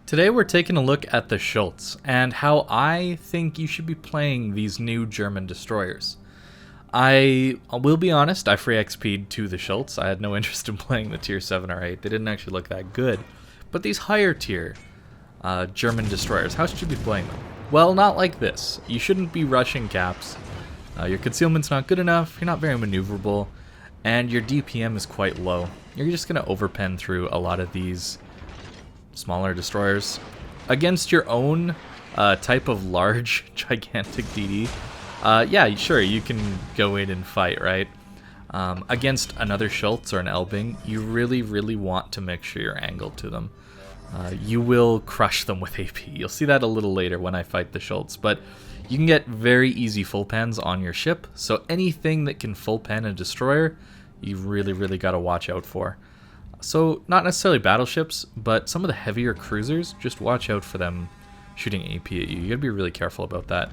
Today we're taking a look at the Schultz and how I think you should be playing these new German destroyers. I will be honest, I free XP'd to the Schultz. I had no interest in playing the tier 7 or 8. They didn't actually look that good. But these higher tier German destroyers, how should you be playing them? Well, not like this. You shouldn't be rushing caps. Your concealment's not good enough, you're not very maneuverable, and your DPM is quite low. You're just going to overpen through a lot of these smaller destroyers. Against your own type of large, gigantic DD, yeah, sure, you can go in and fight, right? Against another Schultz or an Elbing, you really want to make sure you're angled to them. You will crush them with AP. You'll see that a little later when I fight the Schultz, but you can get very easy full pens on your ship, so anything that can full pen a destroyer, you really got to watch out for. So not necessarily battleships, but some of the heavier cruisers, just watch out for them shooting AP at you. You gotta be really careful about that.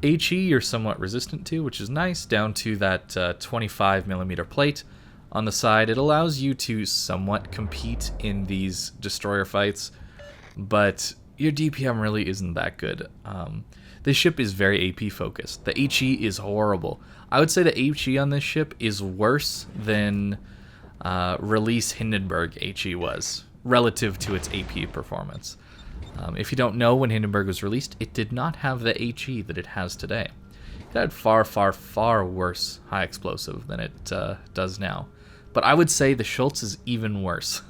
HE you're somewhat resistant to, which is nice, down to that 25mm plate on the side. It allows you to somewhat compete in these destroyer fights, but your DPM really isn't that good. This ship is very AP focused. The HE is horrible. I would say the HE on this ship is worse than release Hindenburg HE was, relative to its AP performance. If you don't know, when Hindenburg was released, it did not have the HE that it has today. It had far worse high explosive than it does now. But I would say the Schultz is even worse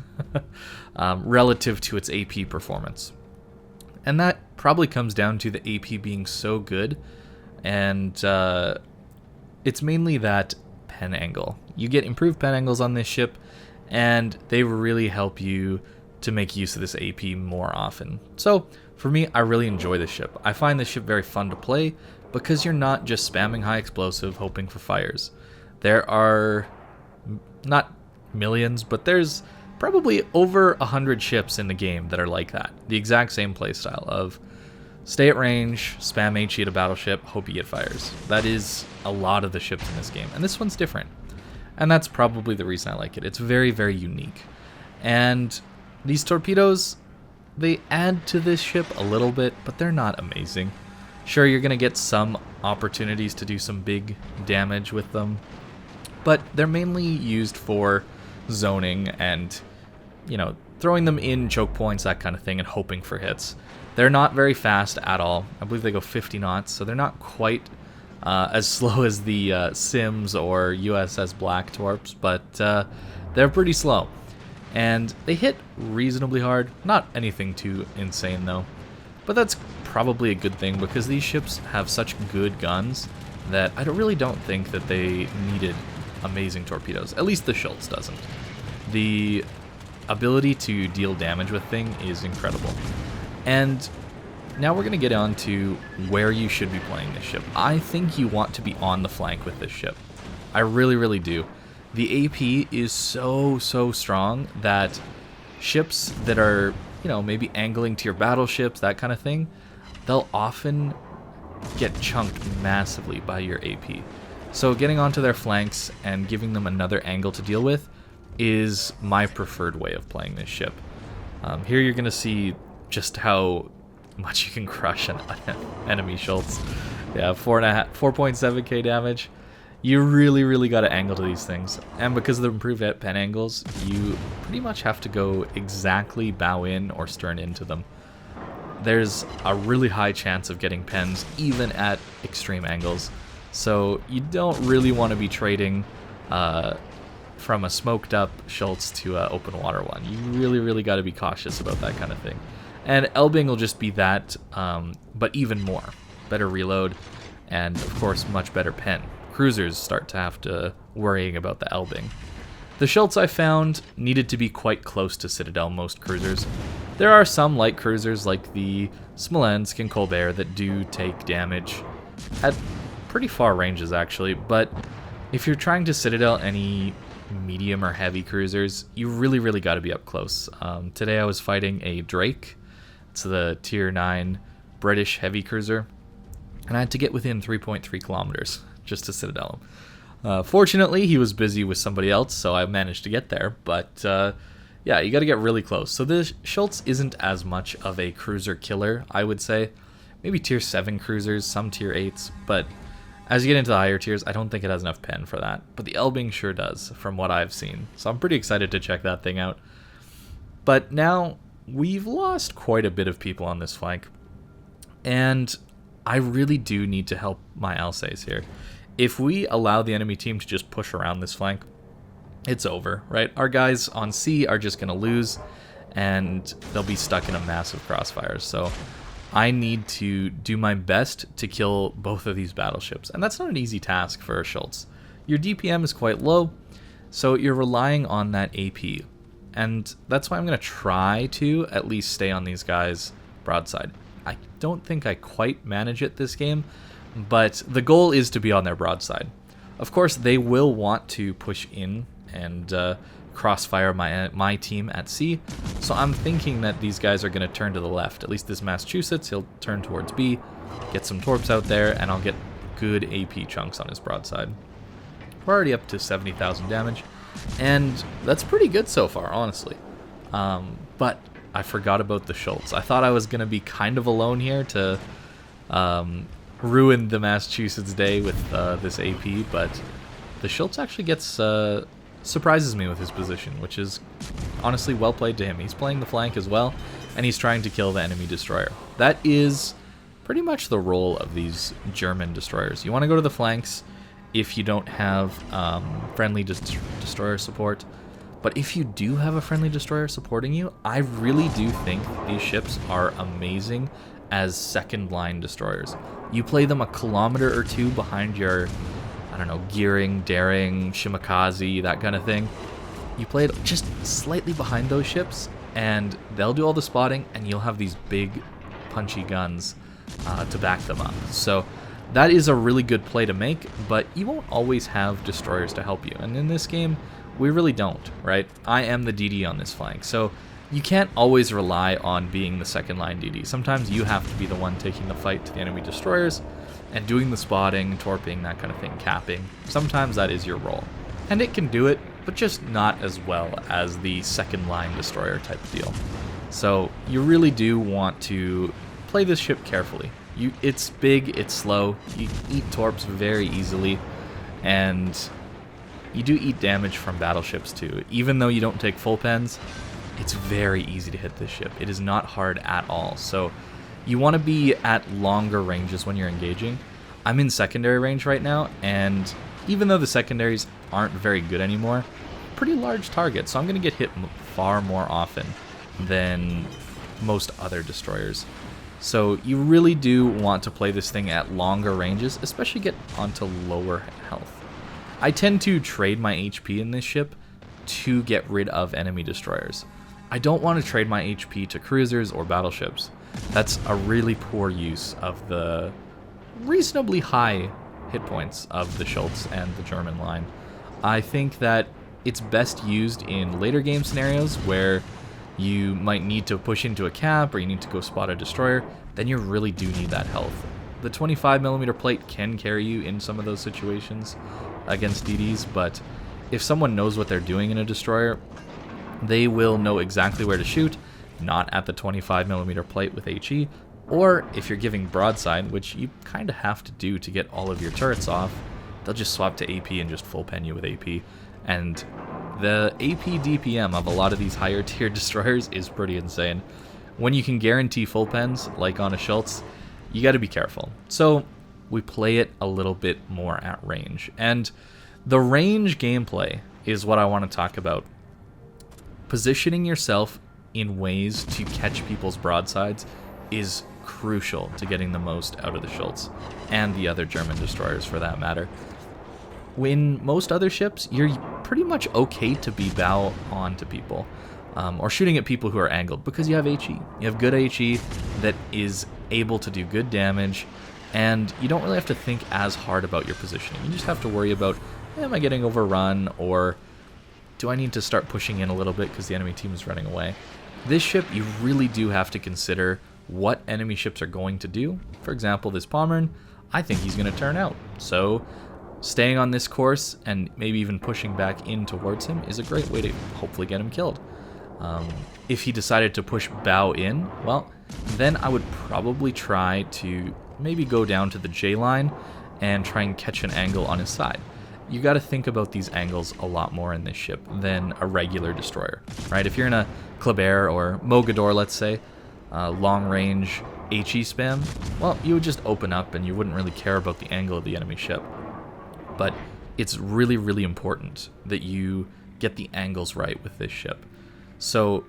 relative to its AP performance. And that probably comes down to the AP being so good, and it's mainly that pen angle. You get improved pen angles on this ship, and they really help you to make use of this AP more often. So for me, I really enjoy this ship. I find this ship very fun to play because you're not just spamming high explosive hoping for fires. There are not millions, but there's probably over 100 ships in the game that are like that. The exact same playstyle of stay at range, spam HE at a battleship, hope you get fires. That is a lot of the ships in this game, and this one's different. And that's probably the reason I like it. It's very unique. And these torpedoes, they add to this ship a little bit, but they're not amazing. Sure, you're going to get some opportunities to do some big damage with them, but they're mainly used for zoning and, you know, throwing them in choke points, that kind of thing, and hoping for hits. They're not very fast at all. I believe they go 50 knots, so they're not quite as slow as the Sims or USS Black Torps, but they're pretty slow. And they hit reasonably hard. Not anything too insane, though. But that's probably a good thing, because these ships have such good guns that I really don't think that they needed amazing torpedoes. At least the Schultz doesn't. The ability to deal damage with thing is incredible. And now we're going to get on to where you should be playing this ship. I think you want to be on the flank with this ship. I really do. The AP is so strong that ships that are, you know, maybe angling to your battleships, that kind of thing, they'll often get chunked massively by your AP. So getting onto their flanks and giving them another angle to deal with is my preferred way of playing this ship. Here you're going to see just how much you can crush an enemy Schultz. Yeah, 4.7k damage. You really got to angle to these things. And because of the improved pen angles, you pretty much have to go exactly bow in or stern into them. There's a really high chance of getting pens even at extreme angles. So you don't really want to be trading from a smoked up Schultz to an open water one. You really got to be cautious about that kind of thing. And Elbing will just be that, but even more. Better reload, and of course much better pen. Cruisers start to have to worrying about the Elbing. The Schultz I found needed to be quite close to Citadel, most cruisers. There are some light cruisers like the Smolensk and Colbert that do take damage at pretty far ranges actually, but if you're trying to Citadel any medium or heavy cruisers, you really got to be up close. Today I was fighting a Drake. It's the tier 9 British heavy cruiser, and I had to get within 3.3 kilometers just to Citadel him. Fortunately, he was busy with somebody else, so I managed to get there, but Yeah, you got to get really close. So the Schultz isn't as much of a cruiser killer, I would say. Maybe tier 7 cruisers, some tier 8s, but as you get into the higher tiers, I don't think it has enough pen for that. But the Elbing sure does, from what I've seen. So I'm pretty excited to check that thing out. But now, we've lost quite a bit of people on this flank. And I really do need to help my Alsace here. If we allow the enemy team to just push around this flank, it's over, right? Our guys on C are just going to lose, and they'll be stuck in a massive crossfire. So I need to do my best to kill both of these battleships. And that's not an easy task for a Schultz. Your DPM is quite low, so you're relying on that AP. And that's why I'm going to try to at least stay on these guys broadside. I don't think I quite manage it this game, but the goal is to be on their broadside. Of course, they will want to push in and crossfire my team at C, so I'm thinking that these guys are going to turn to the left. At least this Massachusetts, he'll turn towards B, get some torps out there, and I'll get good AP chunks on his broadside. We're already up to 70,000 damage, and that's pretty good so far, honestly. But I forgot about the Schultz. I thought I was going to be kind of alone here to ruin the Massachusetts day with this AP, but the Schultz actually gets surprises me with his position, which is honestly well played to him. He's playing the flank as well, and he's trying to kill the enemy destroyer. That is pretty much the role of these German destroyers. You want to go to the flanks if you don't have friendly destroyer support, but if you do have a friendly destroyer supporting you, I really do think these ships are amazing as second line destroyers. You play them a kilometer or two behind your, I don't know, Gearing, Daring, Shimakaze, that kind of thing. You play it just slightly behind those ships, and they'll do all the spotting, and you'll have these big, punchy guns to back them up. So that is a really good play to make, but you won't always have destroyers to help you. And in this game, we really don't, right? I am the DD on this flank, so you can't always rely on being the second line DD. Sometimes you have to be the one taking the fight to the enemy destroyers and doing the spotting, torping, that kind of thing, capping. Sometimes that is your role. And it can do it, but just not as well as the second line destroyer type deal. So you really do want to play this ship carefully. It's big, it's slow, you eat torps very easily, and you do eat damage from battleships too. Even though you don't take full pens, it's very easy to hit this ship. It is not hard at all. So you want to be at longer ranges when you're engaging. I'm in secondary range right now, and even though the secondaries aren't very good anymore, pretty large target, so I'm going to get hit far more often than most other destroyers. So you really do want to play this thing at longer ranges, especially get onto lower health. I tend to trade my HP in this ship to get rid of enemy destroyers. I don't want to trade my HP to cruisers or battleships. That's a really poor use of the reasonably high hit points of the Schultz and the German line. I think that it's best used in later game scenarios where you might need to push into a cap or you need to go spot a destroyer, then you really do need that health. The 25mm plate can carry you in some of those situations against DDs, but if someone knows what they're doing in a destroyer, they will know exactly where to shoot, not at the 25mm plate with HE, or if you're giving broadside, which you kind of have to do to get all of your turrets off, they'll just swap to AP and just full pen you with AP. And the AP DPM of a lot of these higher tier destroyers is pretty insane. When you can guarantee full pens, like on a Schultz, you got to be careful. So we play it a little bit more at range. And the range gameplay is what I want to talk about. Positioning yourself in ways to catch people's broadsides is crucial to getting the most out of the Schultz, and the other German destroyers for that matter. In most other ships, you're pretty much okay to be bow on to people, or shooting at people who are angled, because you have HE. You have good HE that is able to do good damage, and you don't really have to think as hard about your positioning. You just have to worry about, am I getting overrun, or do I need to start pushing in a little bit because the enemy team is running away? This ship, you really do have to consider what enemy ships are going to do. For example, this Pommern, I think he's going to turn out. So staying on this course and maybe even pushing back in towards him is a great way to hopefully get him killed. If he decided to push bow in, well, then I would probably try to maybe go down to the J line and try and catch an angle on his side. You got to think about these angles a lot more in this ship than a regular destroyer, right? If you're in a Kleber or Mogador, let's say, long range HE spam, well, you would just open up and you wouldn't really care about the angle of the enemy ship. But it's really, really important that you get the angles right with this ship. So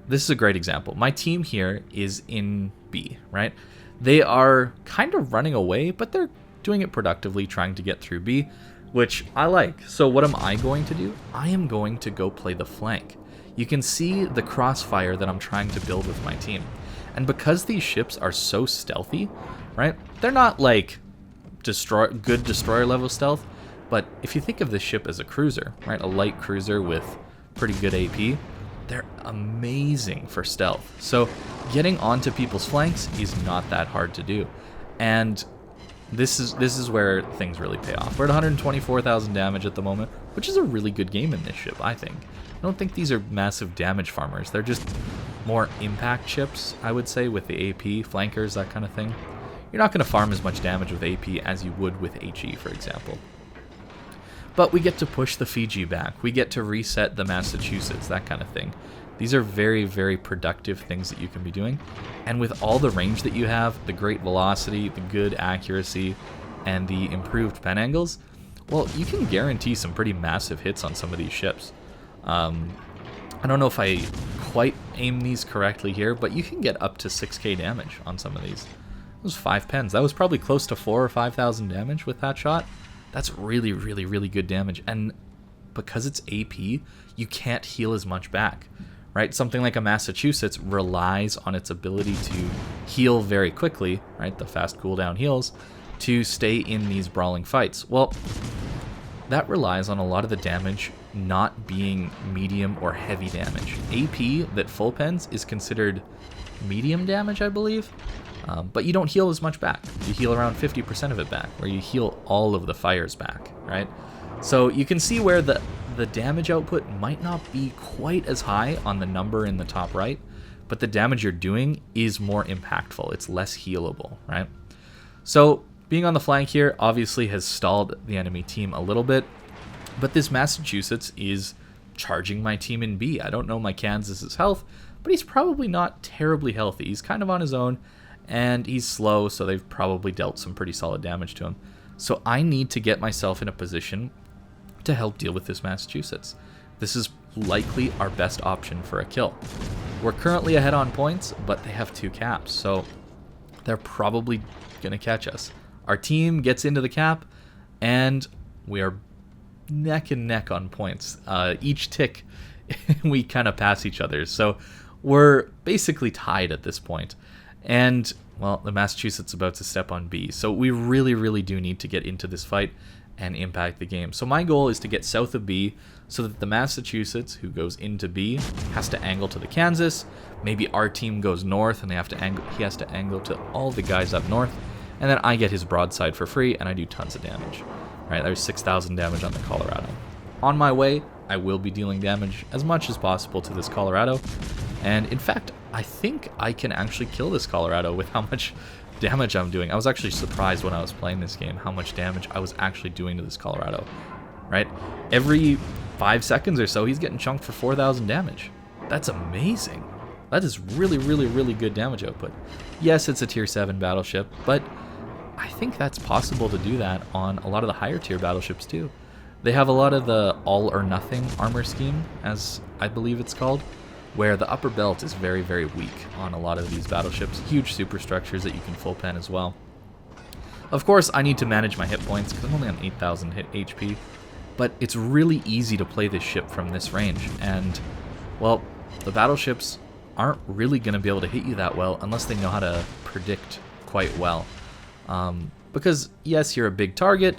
this is a great example. My team here is in B, right? They are kind of running away, but they're doing it productively, trying to get through B, which I like. So what am I going to do? I am going to go play the flank. You can see the crossfire that I'm trying to build with my team. And because these ships are so stealthy, right? They're not like good destroyer level stealth, but if you think of this ship as a cruiser, right? A light cruiser with pretty good AP, they're amazing for stealth. So getting onto people's flanks is not that hard to do. And this is where things really pay off. We're at 124,000 damage at the moment, which is a really good game in this ship, I think. I don't think these are massive damage farmers. They're just more impact ships, I would say, with the AP, flankers, that kind of thing. You're not going to farm as much damage with AP as you would with HE, for example. But we get to push the Fiji back. We get to reset the Massachusetts, that kind of thing. These are very, very productive things that you can be doing. And with all the range that you have, the great velocity, the good accuracy, and the improved pen angles, well, you can guarantee some pretty massive hits on some of these ships. I don't know if I quite aim these correctly here, but you can get up to 6k damage on some of these. Those 5 pens. That was probably close to 4,000 or 5,000 damage with that shot. That's really, really, really good damage. And because it's AP, you can't heal as much back, right? Something like a Massachusetts relies on its ability to heal very quickly, right? The fast cooldown heals, to stay in these brawling fights. Well, that relies on a lot of the damage not being medium or heavy damage. AP that full pens is considered medium damage, I believe. But you don't heal as much back. You heal around 50% of it back, where you heal all of the fires back, right? So you can see where the damage output might not be quite as high on the number in the top right, but the damage you're doing is more impactful. It's less healable, right? So being on the flank here obviously has stalled the enemy team a little bit, but this Massachusetts is charging my team in B. I don't know my Kansas's health, but he's probably not terribly healthy. He's kind of on his own, and he's slow, so they've probably dealt some pretty solid damage to him. So I need to get myself in a position to help deal with this Massachusetts. This is likely our best option for a kill. We're currently ahead on points, but they have 2 caps, so they're probably going to catch us. Our team gets into the cap, and we are neck and neck on points. Each tick, we kind of pass each other, so we're basically tied at this point. And, well, the Massachusetts is about to step on B, so we really, really do need to get into this fight and impact the game. So my goal is to get south of B so that the Massachusetts, who goes into B, has to angle to the Kansas. Maybe our team goes north and he has to angle to all the guys up north, and then I get his broadside for free and I do tons of damage. Right, there's 6,000 damage on the Colorado. On my way, I will be dealing damage as much as possible to this Colorado, and in fact, I think I can actually kill this Colorado with how much damage I'm doing. I was actually surprised when I was playing this game how much damage I was actually doing to this Colorado, right? Every 5 seconds or so, he's getting chunked for 4,000 damage. That's amazing. That is really, really, really good damage output. Yes, it's a tier 7 battleship, but I think that's possible to do that on a lot of the higher tier battleships too. They have a lot of the all or nothing armor scheme, as I believe it's called, where the upper belt is very, very weak on a lot of these battleships. Huge superstructures that you can full pen as well. Of course, I need to manage my hit points because I'm only on 8,000 hit HP, but it's really easy to play this ship from this range, and, well, the battleships aren't really going to be able to hit you that well unless they know how to predict quite well. Because, yes, you're a big target,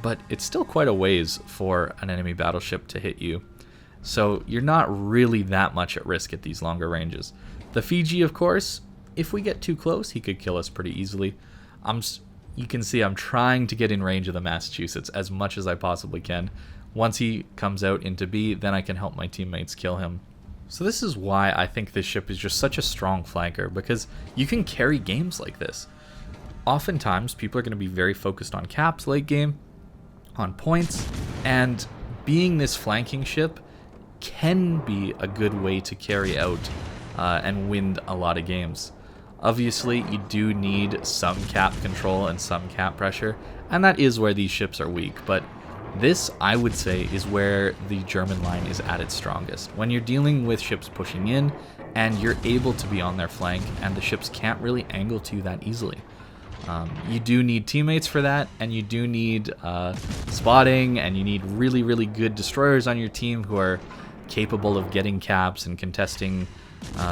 but it's still quite a ways for an enemy battleship to hit you. So you're not really that much at risk at these longer ranges. The Fiji, of course, if we get too close, he could kill us pretty easily. You can see I'm trying to get in range of the Massachusetts as much as I possibly can. Once he comes out into B, then I can help my teammates kill him. So this is why I think this ship is just such a strong flanker, because you can carry games like this. Oftentimes, people are going to be very focused on caps late game, on points, and being this flanking ship can be a good way to carry out and win a lot of games. Obviously, you do need some cap control and some cap pressure, and that is where these ships are weak, but this, I would say, is where the German line is at its strongest. When you're dealing with ships pushing in, and you're able to be on their flank, and the ships can't really angle to you that easily. You do need teammates for that, and you do need spotting, and you need really, really good destroyers on your team who are capable of getting caps and contesting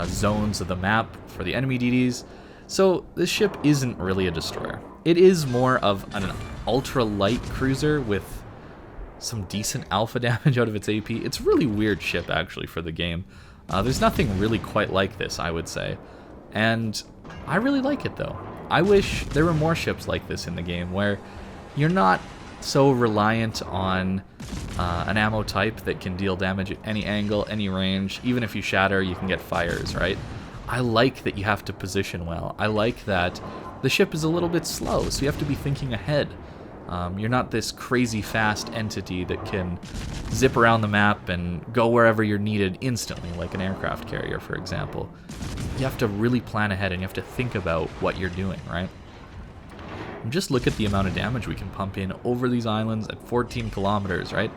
zones of the map for the enemy DDs. So this ship isn't really a destroyer. It is more of an ultra-light cruiser with some decent alpha damage out of its AP. It's a really weird ship, actually, for the game. There's nothing really quite like this, I would say. And I really like it, though. I wish there were more ships like this in the game, where you're not so reliant on an ammo type that can deal damage at any angle, any range. Even if you shatter, you can get fires, right? I like that you have to position well. I like that the ship is a little bit slow, so you have to be thinking ahead. You're not this crazy fast entity that can zip around the map and go wherever you're needed instantly, like an aircraft carrier, for example. You have to really plan ahead, and you have to think about what you're doing, right? And just look at the amount of damage we can pump in over these islands at 14 kilometers, right?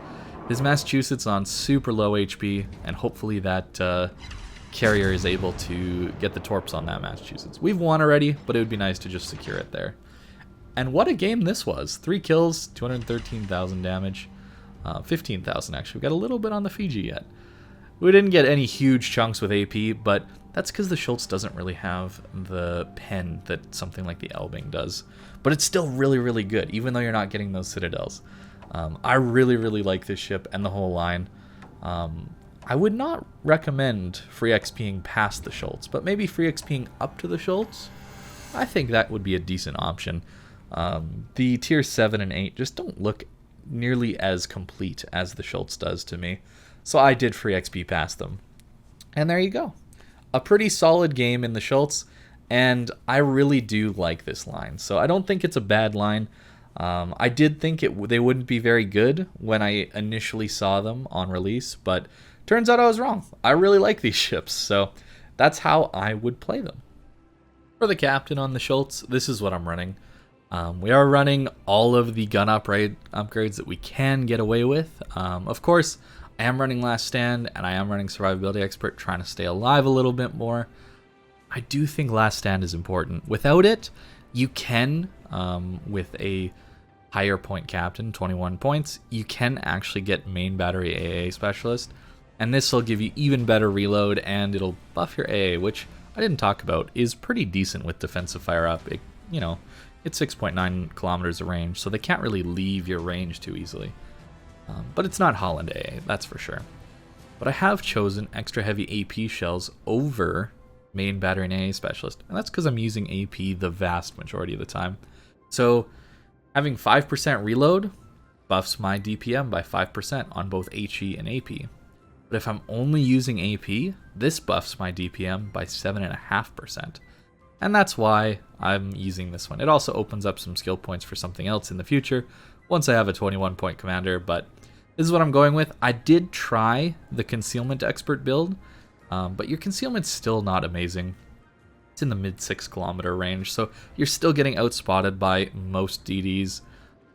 This Massachusetts on super low HP, and hopefully that carrier is able to get the torps on that Massachusetts. We've won already, but it would be nice to just secure it there. And what a game this was. 3 kills, 213,000 damage. 15,000 actually. We got a little bit on the Fiji yet. We didn't get any huge chunks with AP, but that's because the Schultz doesn't really have the pen that something like the Elbing does. But it's still really, really good, even though you're not getting those citadels. I really, really like this ship and the whole line. I would not recommend free XPing past the Schultz, but maybe free XPing up to the Schultz. I think that would be a decent option. The tier 7 and 8 just don't look nearly as complete as the Schultz does to me. So I did free XP past them. And there you go. A pretty solid game in the Schultz, and I really do like this line. So I don't think it's a bad line. I did think they wouldn't be very good when I initially saw them on release, but turns out I was wrong. I really like these ships, so that's how I would play them. For the captain on the Schultz, this is what I'm running. We are running all of the gun upgrades that we can get away with. Of course, I am running Last Stand, and I am running Survivability Expert, trying to stay alive a little bit more. I do think Last Stand is important. Without it, you can, with a higher point captain, 21 points, you can actually get main battery AA specialist, and this will give you even better reload, and it'll buff your AA, which I didn't talk about, is pretty decent with defensive fire up. It's 6.9 kilometers of range, so they can't really leave your range too easily. But it's not Holland AA, that's for sure. But I have chosen extra heavy AP shells over main battery and AA specialist, and that's because I'm using AP the vast majority of the time. So having 5% reload buffs my DPM by 5% on both HE and AP. But if I'm only using AP, this buffs my DPM by 7.5%. And that's why I'm using this one. It also opens up some skill points for something else in the future once I have a 21 point commander, but this is what I'm going with. I did try the Concealment Expert build, but your concealment's still not amazing. It's in the mid 6 kilometer range, so you're still getting outspotted by most DDs,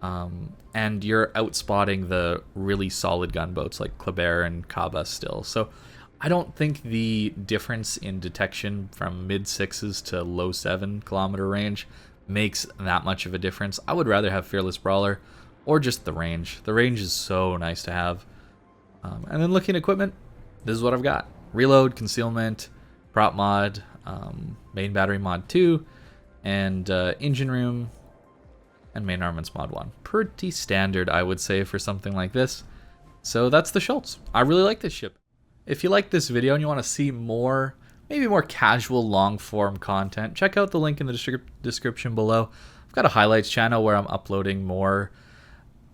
and you're outspotting the really solid gunboats like Kleber and Kaba still. So I don't think the difference in detection from mid 6s to low 7 kilometer range makes that much of a difference. I would rather have Fearless Brawler or just the range. The range is so nice to have. And then looking at equipment, this is what I've got. Reload, Concealment, Prop Mod, Main Battery Mod 2, and Engine Room, and Main Armaments Mod 1. Pretty standard, I would say, for something like this. So that's the Schultz. I really like this ship. If you like this video and you want to see more, maybe more casual long-form content, check out the link in the description below. I've got a highlights channel where I'm uploading more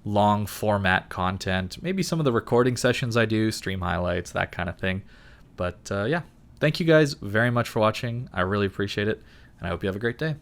long-format content, maybe some of the recording sessions I do, stream highlights, that kind of thing. But yeah, thank you guys very much for watching. I really appreciate it, and I hope you have a great day.